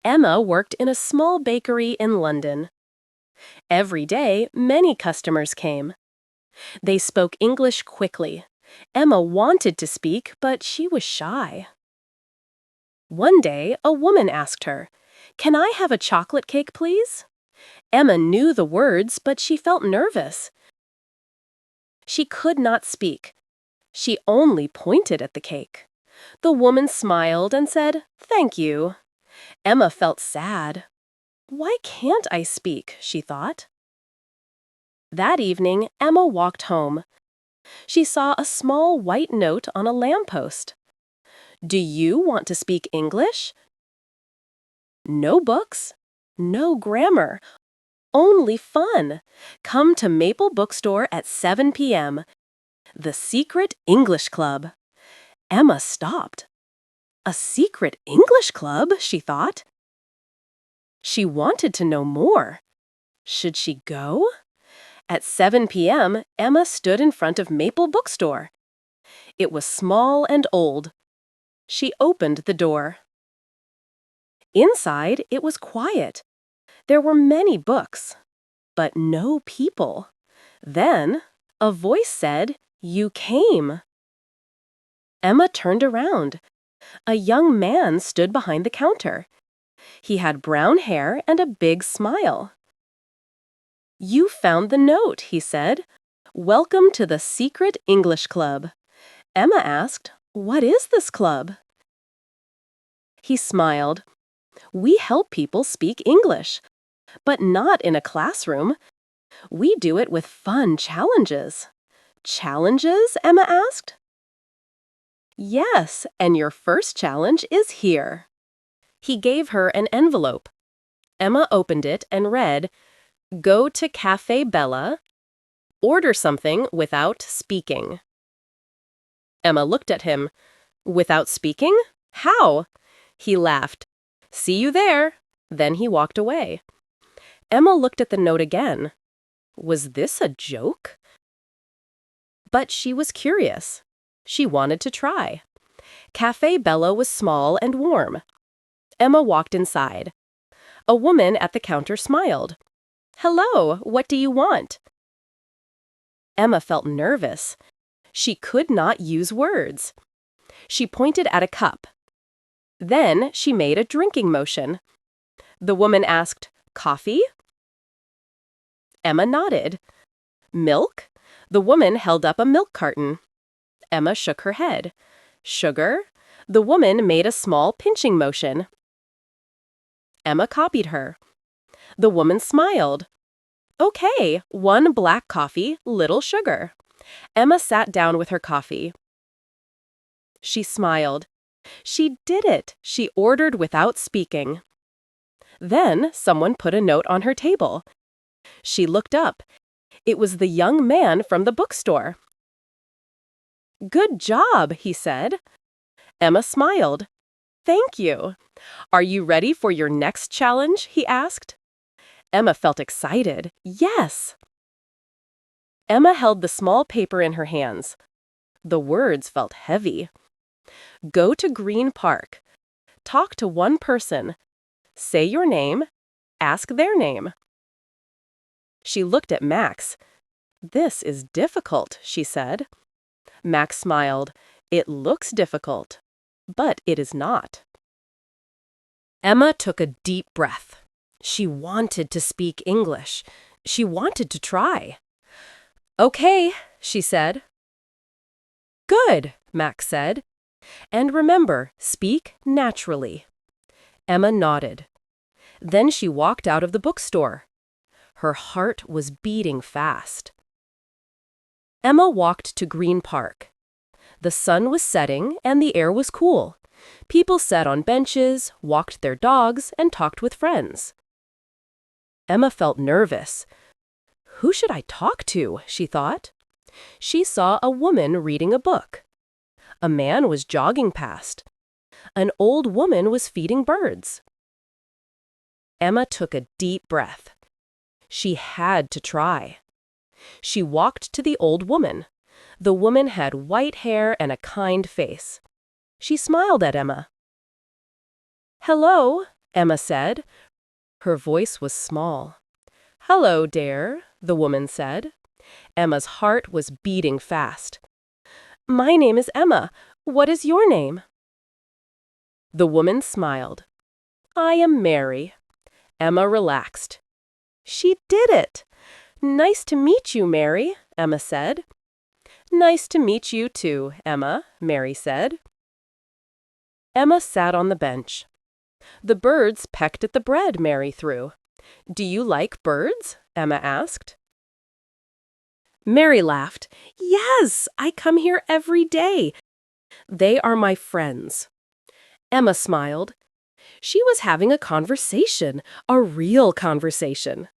Emma worked in a small bakery in London. Every day, many customers came. They spoke English quickly. Emma wanted to speak, but she was shy. One day, a woman asked her, "Can I have a chocolate cake, please?" Emma knew the words, but she felt nervous. She could not speak. She only pointed at the cake. The woman smiled and said, "Thank you." Emma felt sad. "Why can't I speak?" she thought. That evening, Emma walked home. She saw a small white note on a lamppost. "Do you want to speak English?" No books, no grammar, only fun. Come to Maple Bookstore at 7 p.m. The Secret English Club. Emma stopped. A secret English club, she thought. She wanted to know more. Should she go? At 7 p.m., Emma stood in front of Maple Bookstore. It was small and old. She opened the door. Inside, it was quiet. There were many books, but no people. Then, a voice said, "You came." Emma turned around. A young man stood behind the counter. He had brown hair and a big smile. "You found the note," he said. "Welcome to the Secret English Club." Emma asked, "What is this club?" He smiled. "We help people speak English, but not in a classroom. We do it with fun challenges." "Challenges?" Emma asked. "Yes, and your first challenge is here." He gave her an envelope. Emma opened it and read, "Go to Cafe Bella. Order something without speaking." Emma looked at him. "Without speaking? How?" He laughed. "See you there." Then he walked away. Emma looked at the note again. Was this a joke? But she was curious. She wanted to try. Cafe Bella was small and warm. Emma walked inside. A woman at the counter smiled. "Hello, what do you want?" Emma felt nervous. She could not use words. She pointed at a cup. Then she made a drinking motion. The woman asked, "Coffee?" Emma nodded. "Milk?" The woman held up a milk carton. Emma shook her head. "Sugar?" The woman made a small pinching motion. Emma copied her. The woman smiled. "Okay, 1 black coffee, little sugar." Emma sat down with her coffee. She smiled. She did it. She ordered without speaking. Then someone put a note on her table. She looked up. It was the young man from the bookstore. "Good job," he said. Emma smiled. "Thank you." "Are you ready for your next challenge?" he asked. Emma felt excited. Yes. Emma held the small paper in her hands. The words felt heavy. Go to Green Park. Talk to one person. Say your name. Ask their name. She looked at Max. "This is difficult," she said. Max smiled. "It looks difficult, but it is not." Emma took a deep breath. She wanted to speak English. She wanted to try. "Okay," she said. "Good," Max said. "And remember, speak naturally." Emma nodded. Then she walked out of the bookstore. Her heart was beating fast. Emma walked to Green Park. The sun was setting and the air was cool. People sat on benches, walked their dogs, and talked with friends. Emma felt nervous. Who should I talk to? She thought. She saw a woman reading a book. A man was jogging past. An old woman was feeding birds. Emma took a deep breath. She had to try. She walked to the old woman. The woman had white hair and a kind face. She smiled at Emma. "Hello," Emma said. Her voice was small. "Hello, dear," the woman said. Emma's heart was beating fast. "My name is Emma. What is your name?" The woman smiled. "I am Mary." Emma relaxed. She did it! "Nice to meet you, Mary," Emma said. "Nice to meet you too, Emma," Mary said. Emma sat on the bench. The birds pecked at the bread Mary threw. "Do you like birds?" Emma asked. Mary laughed. "Yes, I come here every day. They are my friends." Emma smiled. She was having a conversation, a real conversation.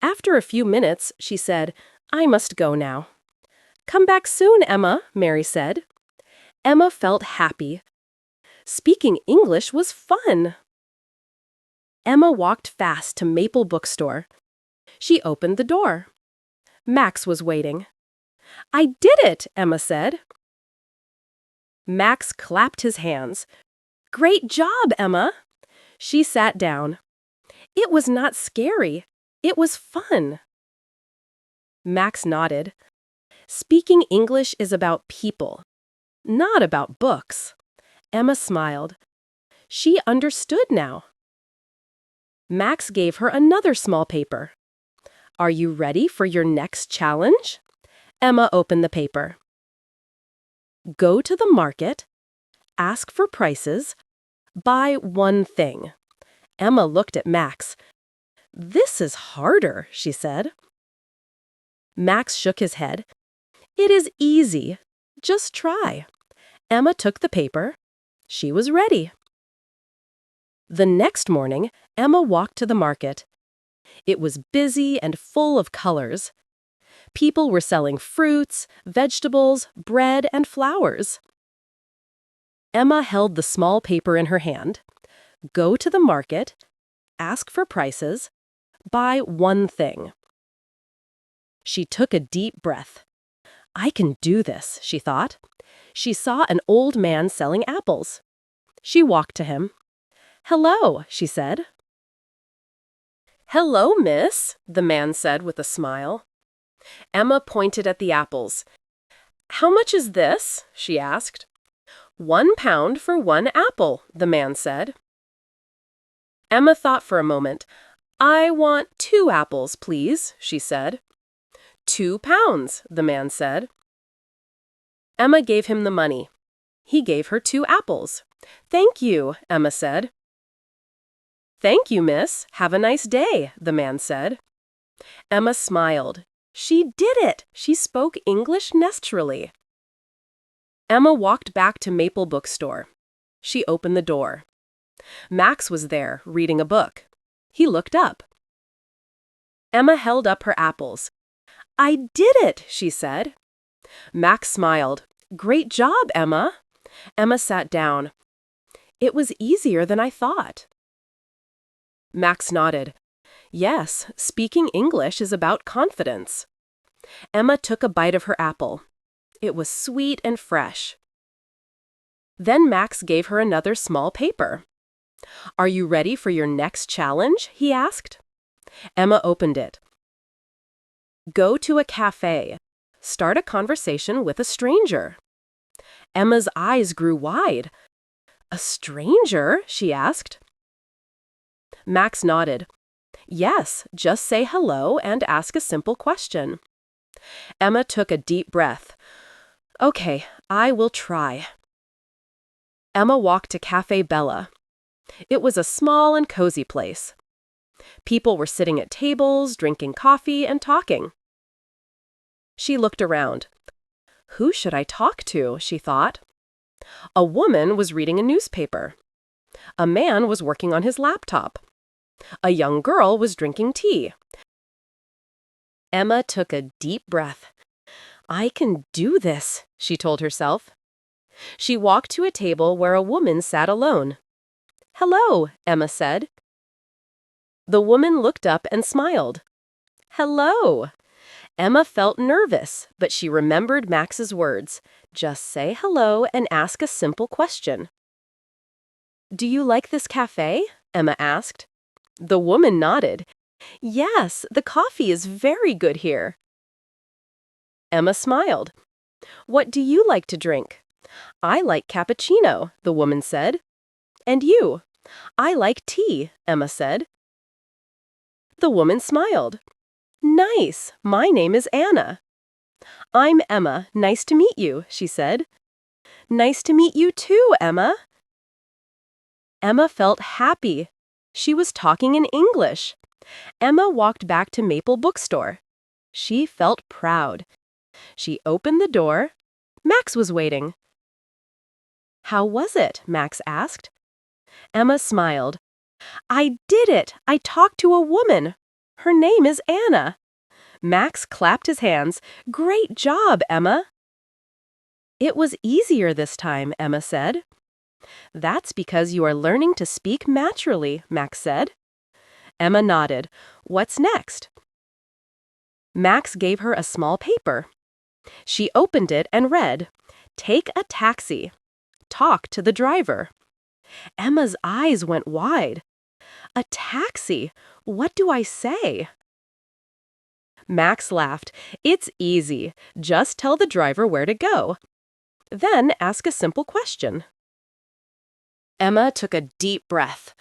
After a few minutes, she said, "I must go now." "Come back soon, Emma," Mary said. Emma felt happy. Speaking English was fun. Emma walked fast to Maple Bookstore. She opened the door. Max was waiting. "I did it," Emma said. Max clapped his hands. "Great job, Emma." She sat down. "It was not scary. It was fun." Max nodded. Speaking English is about people, not about books. Emma smiled. She understood now. Max gave her another small paper. "Are you ready for your next challenge?" Emma opened the paper. "Go to the market, ask for prices, buy one thing." Emma looked at Max. "This is harder," she said. Max shook his head. "It is easy. Just try." Emma took the paper. She was ready. The next morning, Emma walked to the market. It was busy and full of colors. People were selling fruits, vegetables, bread, and flowers. Emma held the small paper in her hand. Go to the market, ask for prices, buy one thing. She took a deep breath. "I can do this," she thought. She saw an old man selling apples. She walked to him. "Hello," she said. "Hello, miss," the man said with a smile. Emma pointed at the apples. "How much is this?" she asked. £1 for one apple," the man said. Emma thought for a moment. "I want 2 apples, please," she said. £2, the man said. Emma gave him the money. He gave her 2 apples. "Thank you," Emma said. "Thank you, miss. Have a nice day," the man said. Emma smiled. She did it! She spoke English naturally. Emma walked back to Maple Bookstore. She opened the door. Max was there, reading a book. He looked up. Emma held up her apples. "I did it," she said. Max smiled. "Great job, Emma." Emma sat down. "It was easier than I thought." Max nodded. "Yes, speaking English is about confidence." Emma took a bite of her apple. It was sweet and fresh. Then Max gave her another small paper. "Are you ready for your next challenge?" he asked. Emma opened it. Go to a cafe. Start a conversation with a stranger. Emma's eyes grew wide. "A stranger?" she asked. Max nodded. "Yes, just say hello and ask a simple question." Emma took a deep breath. "Okay, I will try." Emma walked to Cafe Bella. It was a small and cozy place. People were sitting at tables, drinking coffee, and talking. She looked around. Who should I talk to, she thought. A woman was reading a newspaper. A man was working on his laptop. A young girl was drinking tea. Emma took a deep breath. "I can do this," she told herself. She walked to a table where a woman sat alone. "Hello," Emma said. The woman looked up and smiled. "Hello." Emma felt nervous, but she remembered Max's words. Just say hello and ask a simple question. Do you like this cafe? Emma asked. The woman nodded. Yes, the coffee is very good here. Emma smiled. What do you like to drink? I like cappuccino, the woman said. And you? I like tea, Emma said. The woman smiled. Nice, my name is Anna. I'm Emma, nice to meet you, she said. Nice to meet you too, Emma. Emma felt happy. She was talking in English. Emma walked back to Maple Bookstore. She felt proud. She opened the door. Max was waiting. How was it? Max asked. Emma smiled. I did it! I talked to a woman. Her name is Anna. Max clapped his hands. Great job, Emma. It was easier this time, Emma said. That's because you are learning to speak naturally, Max said. Emma nodded. What's next? Max gave her a small paper. She opened it and read, Take a taxi. Talk to the driver. Emma's eyes went wide. A taxi? What do I say? Max laughed. It's easy. Just tell the driver where to go. Then ask a simple question. Emma took a deep breath.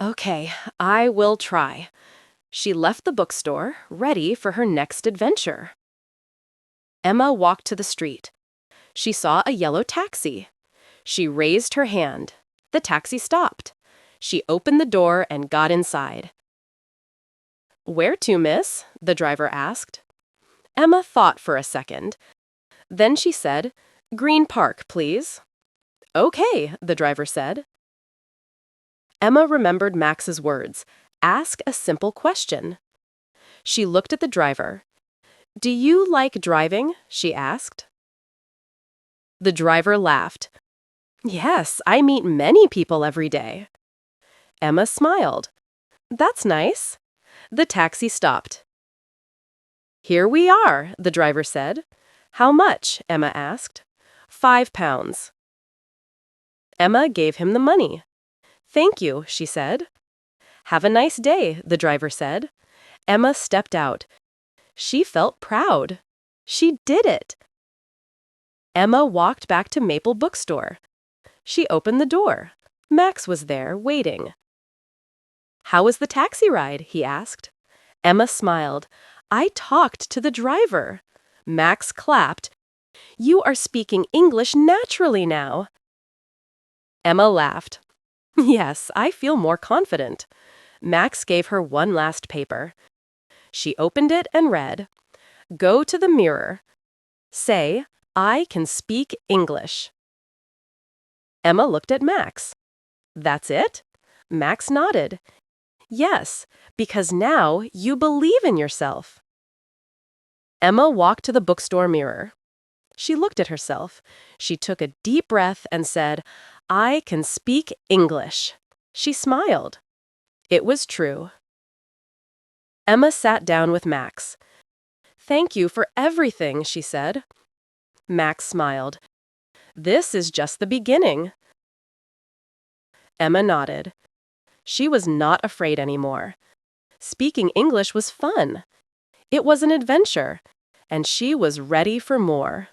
Okay, I will try. She left the bookstore, ready for her next adventure. Emma walked to the street. She saw a yellow taxi. She raised her hand. The taxi stopped. She opened the door and got inside. Where to, miss? The driver asked. Emma thought for a second. Then she said, Green Park, please. Okay, the driver said. Emma remembered Max's words. Ask a simple question. She looked at the driver. Do you like driving? She asked. The driver laughed. Yes, I meet many people every day. Emma smiled. That's nice. The taxi stopped. Here we are, the driver said. How much? Emma asked. £5. Emma gave him the money. Thank you, she said. Have a nice day, the driver said. Emma stepped out. She felt proud. She did it. Emma walked back to Maple Bookstore. She opened the door. Max was there, waiting. How was the taxi ride? He asked. Emma smiled. I talked to the driver. Max clapped. You are speaking English naturally now. Emma laughed. Yes, I feel more confident. Max gave her one last paper. She opened it and read, Go to the mirror. Say, I can speak English. Emma looked at Max. That's it? Max nodded. Yes, because now you believe in yourself. Emma walked to the bookstore mirror. She looked at herself. She took a deep breath and said, I can speak English. She smiled. It was true. Emma sat down with Max. Thank you for everything, she said. Max smiled. This is just the beginning. Emma nodded. She was not afraid anymore. Speaking English was fun. It was an adventure, and she was ready for more.